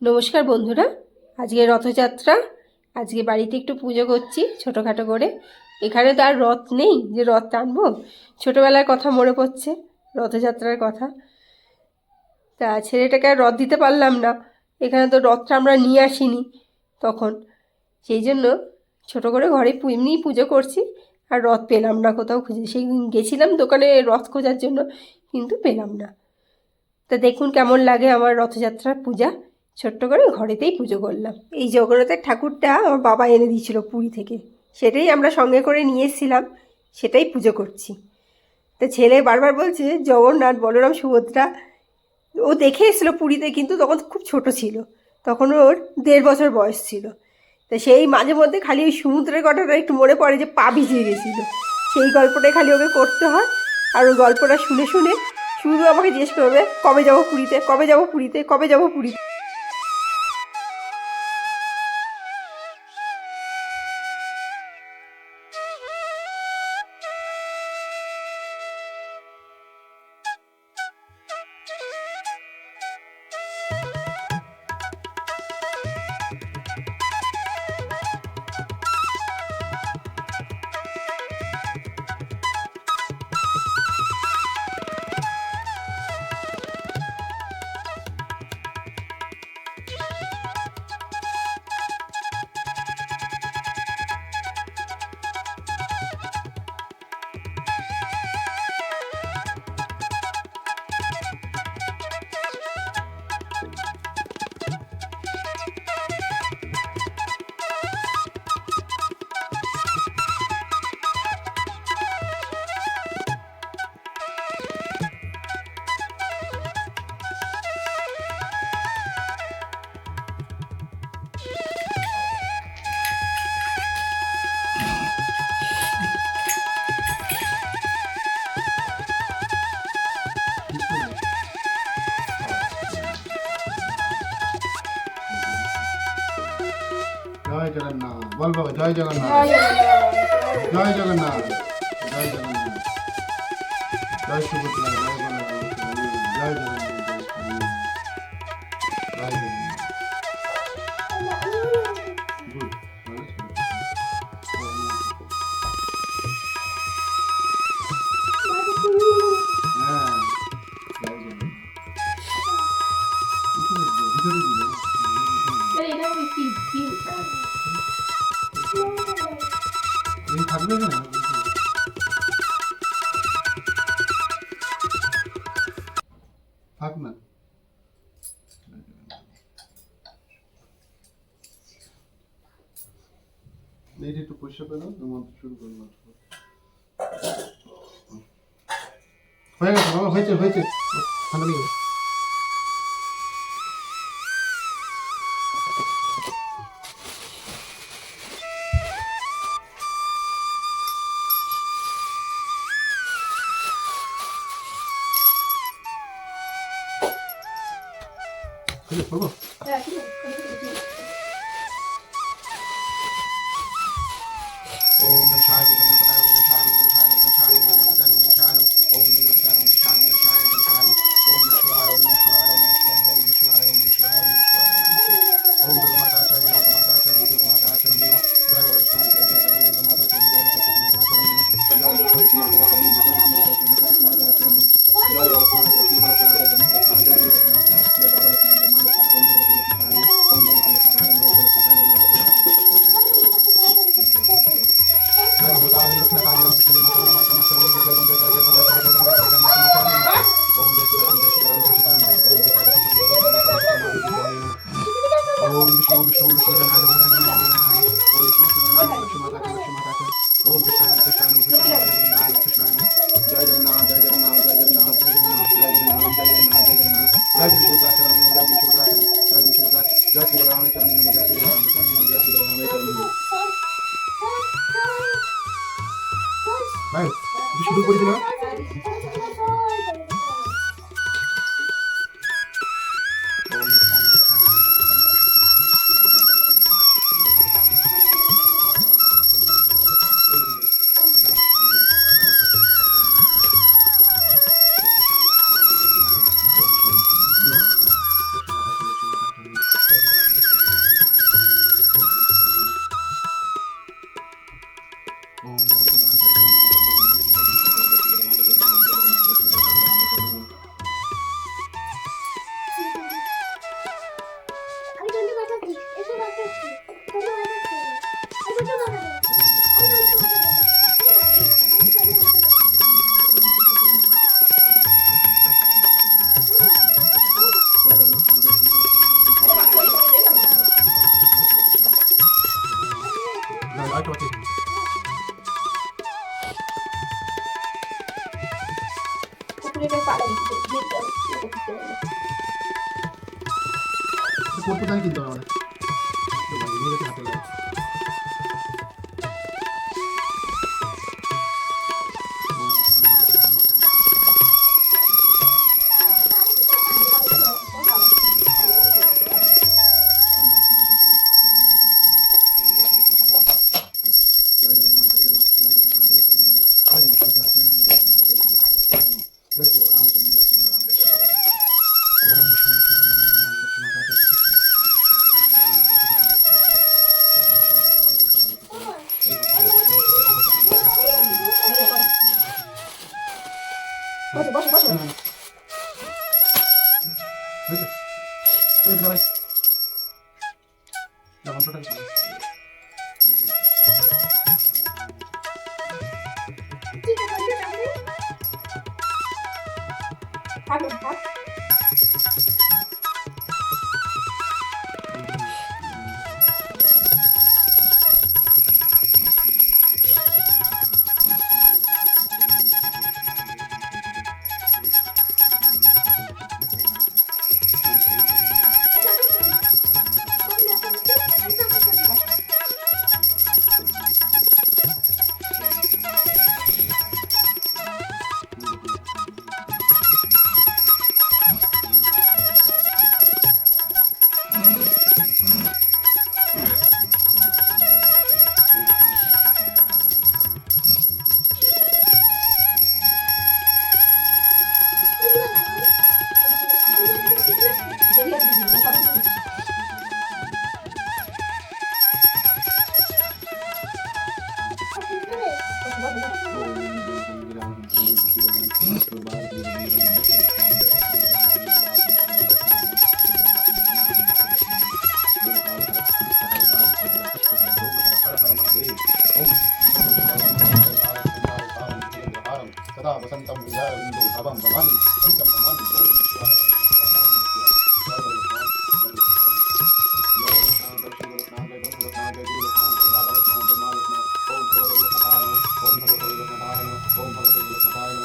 নমস্কার বন্ধুরা, আজকে রথযাত্রা। আজকে বাড়িতে একটু পুজো করছি ছোটোখাটো করে। এখানে তো আর রথ নেই যে রথ টানবো, ছোটোবেলার কথা মনে পড়ছে, রথযাত্রার কথা। তা ছেলেটাকে আর রথ দিতে পারলাম না, এখানে তো রথটা আমরা নিয়ে আসিনি তখন, সেই জন্য ছোটো করে ঘরে এমনিই পুজো করছি। আর রথ পেলাম না কোথাও খুঁজে, সেই দিন গেছিলাম দোকানে রথ খোঁজার জন্য, কিন্তু পেলাম না। তা দেখুন কেমন লাগে আমার রথযাত্রার পূজা। ছোট্ট করে ঘরেতেই পুজো করলাম। এই জগন্নাথের ঠাকুরটা আমার বাবা এনে দিয়েছিল পুরী থেকে, সেটাই আমরা সঙ্গে করে নিয়ে এসেছিলাম, সেটাই পুজো করছি। তা ছেলে বারবার বলছে জগন্নাথ, বলরাম, সুভদ্রা। ও দেখে এসেছিলো পুরীতে, কিন্তু তখন খুব ছোট ছিল, তখন ওর 1.5 বছর বয়স ছিল। তা সেই মাঝে মধ্যে খালি ওই সমুদ্রের কথাটা একটু মনে পড়ে যে পা ভিজিয়ে গেছিলো, সেই গল্পটাই খালি ওকে করতে হয়। আর ওই গল্পটা শুনে শুনে শুধু আমাকে জিজ্ঞেস করবে কবে যাবো পুরীতে, কবে যাবো পুরীতে, কবে যাবো পুরীতে। জয় জগন্নাথ বল বাবা, জয় জগন্নাথ, জয় জগন্নাথ, জয় জগন্নাথ, জয় সুভদ্রা, জয় বলরাম, জয় জগন্নাথ, জয় জগন্নাথ। গুড। হ্যাঁ, জয় জগন্নাথ। উপরে দিও, ভিতরে দিও। এই থাকবে না, থাক না। এইটা একটু পয়সা পেলো, মন্ত্র শুরু করবো। হয়ে গেছে বাবা, হয়েছে হয়েছে, ঠান্ডা লেগে গেছে। হয়েছে, করবো। ओम नमः शिवाय, ओम नमः शिवाय, ओम नमः शिवाय, ओम नमः शिवाय, ओम नमः शिवाय, ओम नमः शिवाय, ओम नमः शिवाय, ओम नमः शिवाय, ओम नमः शिवाय, ओम नमः शिवाय, ओम नमः शिवाय, ओम नमः शिवाय, ओम नमः शिवाय, ओम नमः शिवाय, ओम नमः शिवाय, ओम नमः शिवाय, ओम माता चरण, ओम माता चरण, ओम माता चरण, जय वरदान, जय जय जय माता चरण, जय सरस्वती माता चरण, जय सरस्वती माता चरण, जय सरस्वती माता चरण, जय सरस्वती माता चरण, जय वरदान, जय शिव वरदान, जय वरदान, जय वरदान, जय बाबा रत्न, जय माता चरण, ओम नमः शिवाय, ओम नमः शिवाय, ओम नमः शिवाय, ओम नमः शिवाय। जय भगवान कृष्ण काली राम कृष्ण माता माता माता जय जय जय जय जय जय ओम जय श्री राम जय श्री राम जय श्री राम जय श्री राम ओम विष्णु विष्णु विष्णु नारायण नारायण ओम विष्णु माता की लक्ष्मी माता की ओम कृष्ण कृष्ण कृष्ण जय जगन्नाथ जय जगन्नाथ जय जगन्नाथ जय जगन्नाथ जय जगन्नाथ जय जगन्नाथ जय जगन्नाथ जय विष्णु चरण जय विष्णु चरण जय विष्णु चरण जय श्री राम चरण जय श्री राम चरण जय श्री राम चरण ভাই শুরু করে দিলাম। কোটপোতানি কিনতে হবে আমাদের নিয়ে গেছে হাতে লাগে বসো বসো বসো থাকো থাক सदा वसंतम विजयवंदे भवम भवानी संतम नमामि ओम शिवाय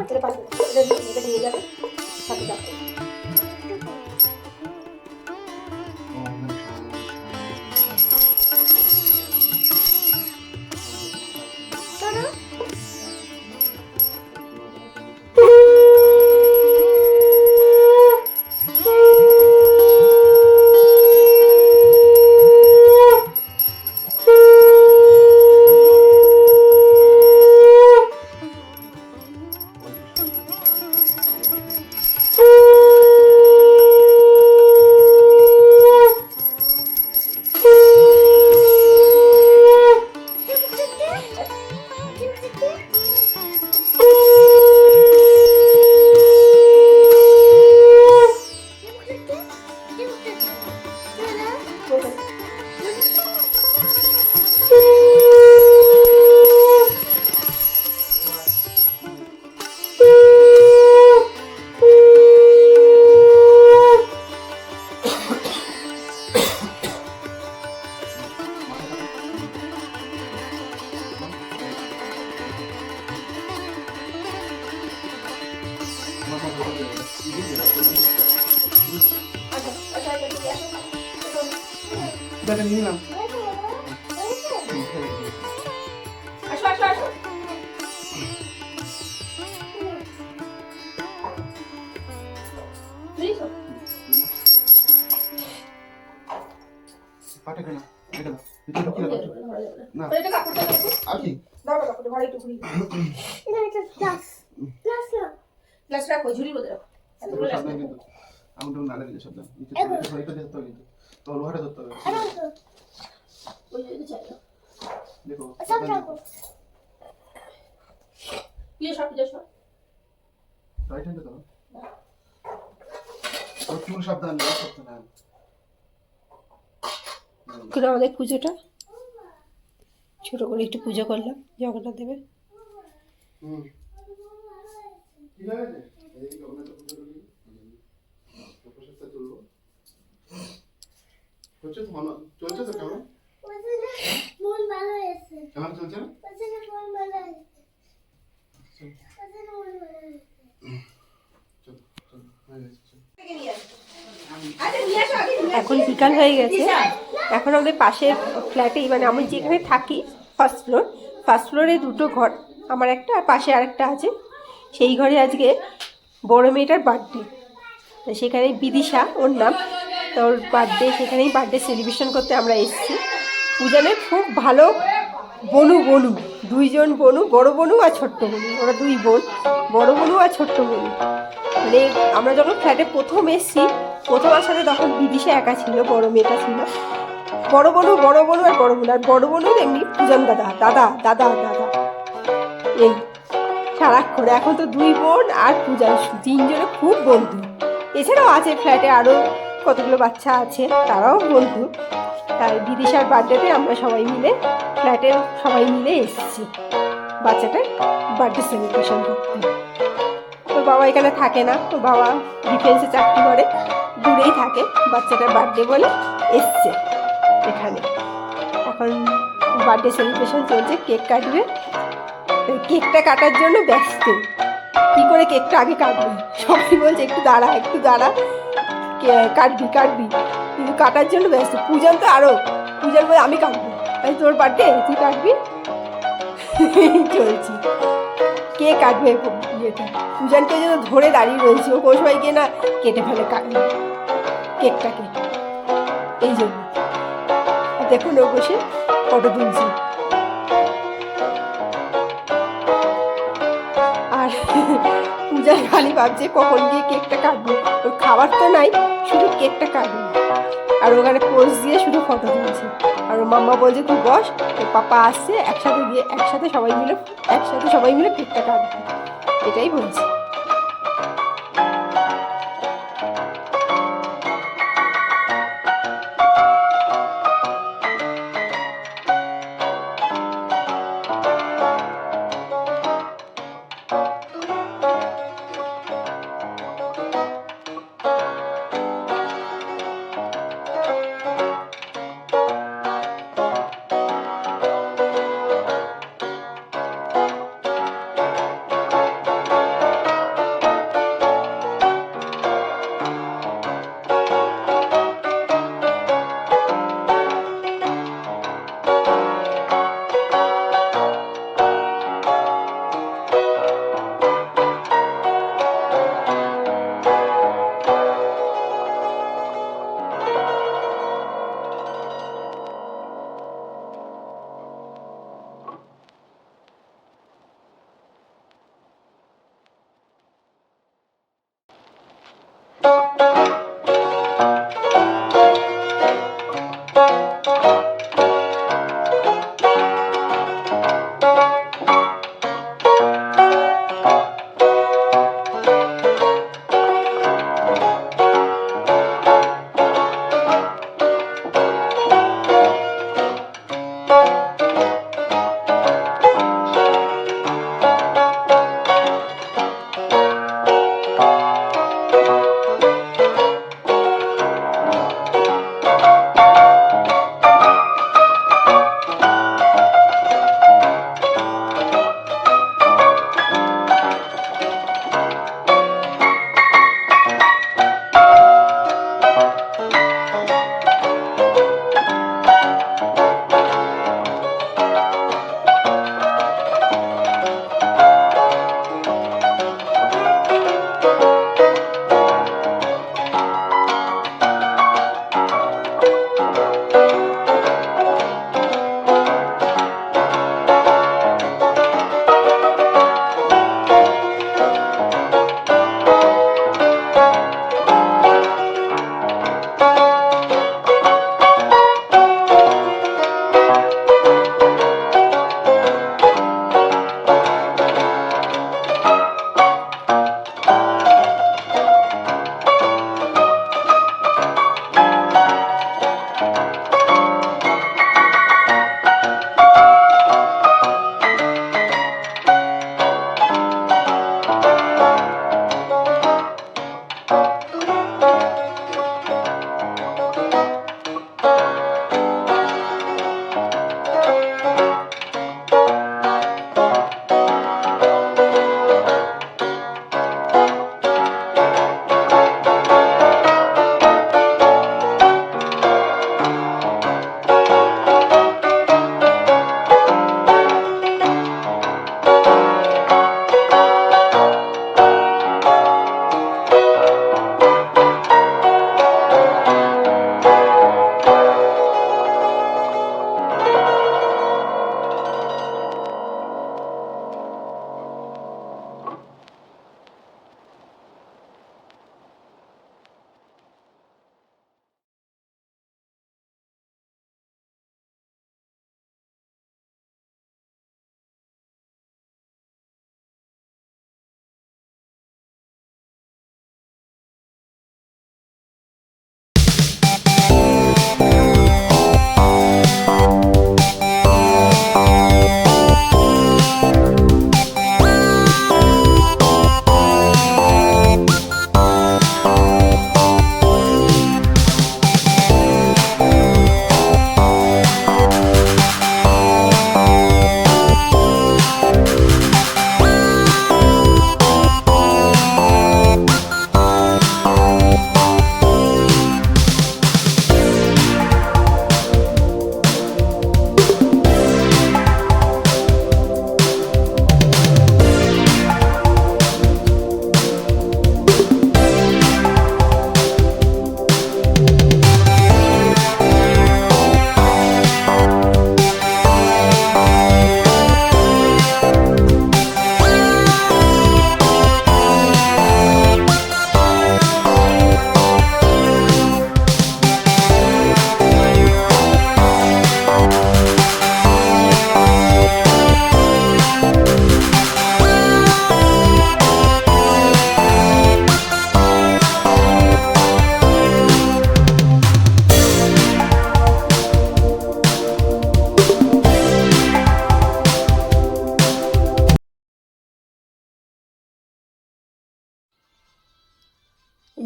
এটা পাশে এটা নিয়ে যাবে সাথে যাবে দেখে নিলাম আসো আসো আসো প্লিজ পাটে কেন এটা দাও ভিতরে কি রাখো না এটা কাপড়টা দেখো আর কি দাও কাপড়টা ভালো একটু ঘুরিয়ে এটা একটা গ্লাস গ্লাস না গ্লাস রাখো ঝুড়ির মধ্যে রাখো এতগুলো গ্লাস সাবধান কিন্তু আগুন টাগুন না লাগে সব দাও নিচে এটা ধরতে হবে কিন্তু তো লোহাটা ধরতে হবে ওই যে চাই দেখো সব রাখো সব রাইট হ্যান্ডে দাও আর চুল সাবধান সাবধান করে আমাদের পুজোটা ছোট করে একটু পুজো করলাম জগন্নাথ দেবের। হুম কি লাগে এই জগন্নাথ পুজো করি প্রসাদটা তুলবো হচ্ছে তো ভালো চলছে তো কেমন মন ভালো আছে কেমন চলছে না মন ভালো আছে মন ভালো আছে চল চল হয়ে গেছে চল এখন বিকাল হয়ে গেছে। এখন আমাদের পাশের ফ্ল্যাটেই মানে আমি যেখানে থাকি ফার্স্ট ফ্লোরে দুটো ঘর, আমার একটা আর পাশে আরেকটা আছে। সেই ঘরে আজকে বড় মেয়েটার বার্থডে, তো সেখানে বিদিশা ওর নাম, তো ওর বার্থডে সেখানেই বার্থডে সেলিব্রেশন করতে আমরা এসেছি। পূজনে খুব ভালো বনু দুইজন বনু, বড় বনু আর ছোট্ট বনু, ওরা দুই বোন, বড় বনু আর ছোট্ট বনু। মানে আমরা যখন ফ্ল্যাটে প্রথম এসেছি, প্রথম আসাতে তখন বিদিশা একা ছিল, বড় মেয়েটা ছিল। বড় বনু আর বড় বনু এমনি পূজন দাদা এই সারাক্ষণ। এখন তো দুই বোন আর পূজা, তিনজনে খুব বন্ধু। এছাড়াও আছে ফ্ল্যাটে আরও কতগুলো বাচ্চা আছে, তারাও বন্ধু। তাই বিদিশার বার্থডেতে আমরা সবাই মিলে ফ্ল্যাটের সবাই মিলে এসেছি বাচ্চাটার বার্থডে সেলিব্রেশন করতে। তোর বাবা এখানে থাকে না, তোর বাবা ডিফেন্সে চাকরি করে, দূরেই থাকে। বাচ্চাটার বার্থডে বলে এসছে এখানে। এখন বার্থডে সেলিব্রেশন চলছে, কেক কাটবে। কেকটা কাটার জন্য ব্যস্ত, কী করে কেকটা আগে কাটবে। সবাই বলছে একটু দাঁড়া কাটবি, কিন্তু কাটার জন্য ব্যস্ত। পূজন তো আরও, পূজন বলে আমি কাটবো, তাই তোর বার্থডে তুই কাটবি। চলছি কে কাটবে ইয়েটা, পূজনকে যেন ধরে দাঁড়িয়ে রয়েছে, ও কোনো সময় গিয়ে না কেটে ফেলে কেকটাকে, এই জন্য। দেখুন ও বসে ফটো তুলছি। আর পূজা খালি ভাবছে কখন গিয়ে কেকটা কাটবে, ওর খাবার তো নাই, শুধু কেকটা কাটবে। আর ওখানে পোজ দিয়ে শুধু ফটো তুলছে। আর ওর মাম্মা বলছে তুই বস, তোর পাপা আসছে, একসাথে সবাই মিলে কেকটা কাটবে, এটাই বলছি।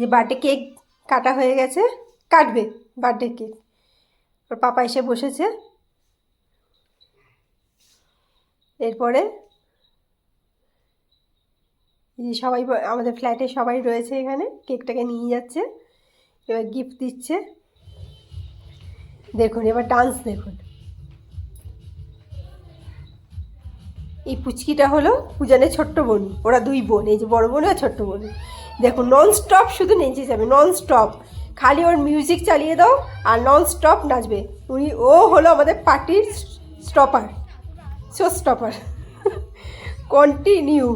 যে বার্থডে কেক কাটা হয়ে গেছে, কাটবে বার্থডে কেক। ওর পাপা এসে বসেছে। এরপরে সবাই আমাদের ফ্ল্যাটে সবাই রয়েছে এখানে, কেকটাকে নিয়ে যাচ্ছে, এবার গিফট দিচ্ছে। দেখুন এবার ডান্স দেখুন। এই পুচকিটা হলো পূজানের ছোট্ট বোন, ওরা দুই বোন, এই যে বড় বোন আর ছোট্ট বোন। দেখুন নন স্টপ শুধু নেচে যাবে, নন স্টপ, খালি ওর মিউজিক চালিয়ে দাও আর নন স্টপ নাচবে। ও হলো আমাদের পার্টির স্টপার, শো স্টপার, কন্টিনিউ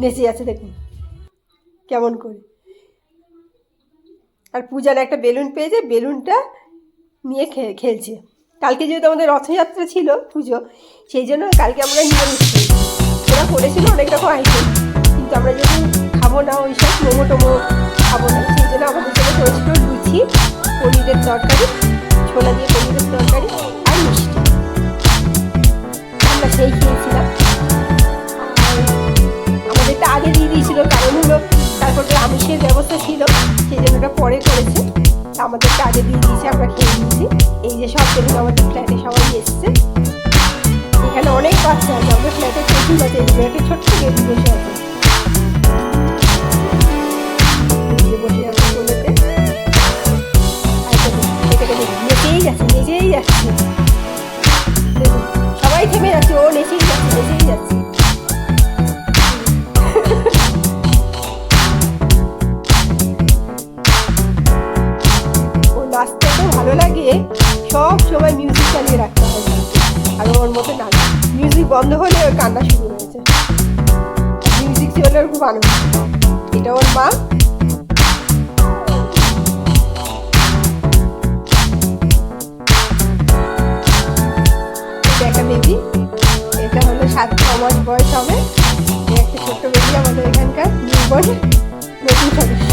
নেচে যাচ্ছে দেখুন কেমন করে। আর পূজার একটা বেলুন পেয়েছে, বেলুনটা নিয়ে খেলছে। কালকে যেহেতু আমাদের রথযাত্রা ছিল পুজো, সেই জন্য কালকে আমরা নিরামিষ করেছি। ওরা করেছিল অনেক রকম আইটেম, কিন্তু আমরা যেহেতু খাবো না ওই সব মোমো টোমো খাবো না, সেই জন্য আমাদের জন্য করেছিল লুচি, পনিরের তরকারি, ছোলা দিয়ে পনিরের তরকারি আর মিষ্টি। আমরা সেই খেয়েছিলাম। আর আমাদেরটা আগে দিয়ে দিয়েছিল, কারণ হলো তারপর তো আমিষের ব্যবস্থা ছিল, সেই জন্য ওটা পরে করেছে। আমাদেরটা আগে দিয়ে দিয়েছে, আমরা খেয়ে নিয়েছি। এই যে সব দেখুন আমাদের ফ্ল্যাটে সবাই এসছে। এখানে অনেক বাচ্চা আছে, আমাদের ফ্ল্যাটে প্রচুর বাচ্চা, একটা ছোট্ট বেবি বসে আছে, বসে আছে কোলেতে। নেচেই যাচ্ছে, নেচেই যাচ্ছে, দেখুন সবাই থেমে যাচ্ছে, ও নেচেই যাচ্ছে, নেচেই যাচ্ছে। নাচতে তো ভালো লাগে, সব সময় মিউজিক চালিয়ে রাখতে হয়, আর ওর মতো নাচ। মিউজিক বন্ধ হলে ওর কান্না শুরু হয়েছে, মিউজিক চলে ওর খুব আনন্দ। এটা ওর মা। এটা একটা বেবি, এটা হলো 7-6 মাস বয়স হবে। একটা ছোট্ট বেবি আমাদের এখানকার নিউবর্ন নতুন সদস্য।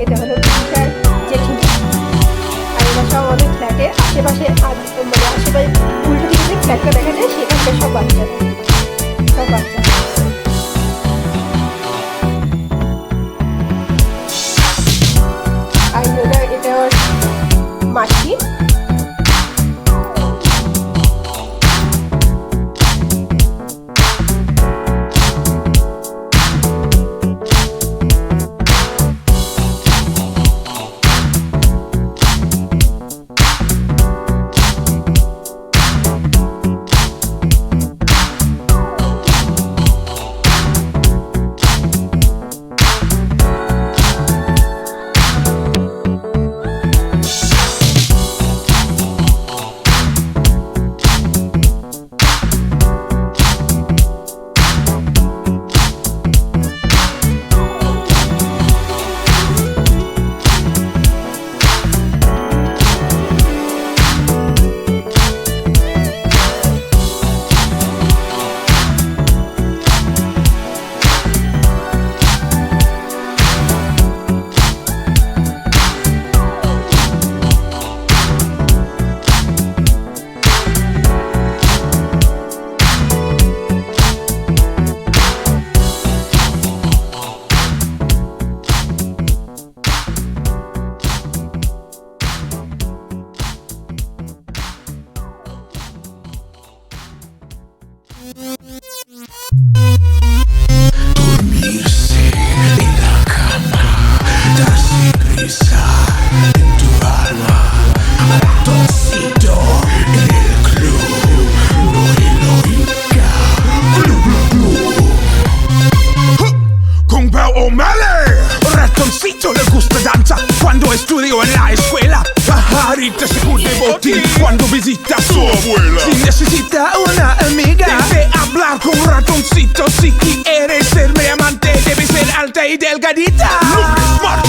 এটা হলো পুলিশার জেঠিমা। আর এরা সব আমাদের ফ্ল্যাটে আশেপাশে, মানে আশেপাশে উল্টো দিকে যে ফ্ল্যাটটা দেখা যায় সেখানকার সব বাচ্চারা, সব বাচ্চা। আর এটা ওর মাসি। Estudio en la escuela, pajarita se curte botín cuando visita a su abuela. Si necesita una amiga, debe hablar con un ratoncito. Si quieres ser mi amante, debe ser alta y delgadita. Lunes, martes